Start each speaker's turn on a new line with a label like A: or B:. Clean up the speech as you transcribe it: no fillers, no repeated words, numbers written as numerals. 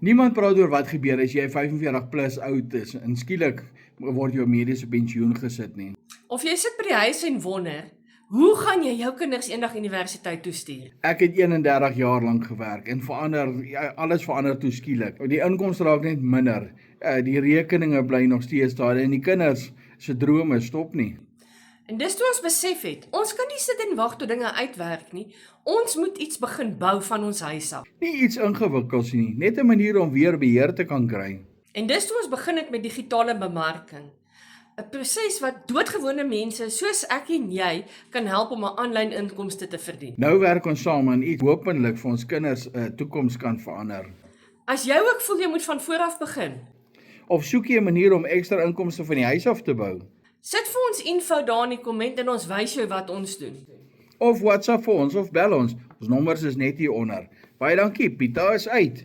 A: Niemand praat oor wat gebeur as jy 45 plus oud is en skielik word jou mediese pensioen gesit nie.
B: Of jy sit by die huis en wonder, hoe gaan jy jou kinders eendag universiteit toestuur?
A: Ek het 31 jaar lank gewerk en alles verander toe skielik. Die inkomste raak net minder. Die rekeninge bly nog steeds daar en die kinders se drome stop nie.
B: En dis toe ons besef het, ons kan nie sit en wag tot dinge uitwerk nie. Ons moet iets begin bou van ons huis af.
A: Nie iets ingewikkelds nie, net 'n manier om weer beheer te kan kry.
B: En dis toe ons begin het met digitale bemarking. 'n Proses wat doodgewone mense soos ek en jy kan help om 'n aanlyn inkomste te verdien.
A: Nou werk ons saam en iets hopelik vir ons kinders 'n toekoms kan verander.
B: As jy ook voel jy moet van voor af begin,
A: Of soek jy 'n manier om ekstra inkomste van die huis af te bou?
B: sit vir ons info daar in die komment en ons wys jou wat ons doen.
A: Of WhatsApp vir ons of bel ons. Ons nommers is net hier onder. Baie dankie, Pieter is uit.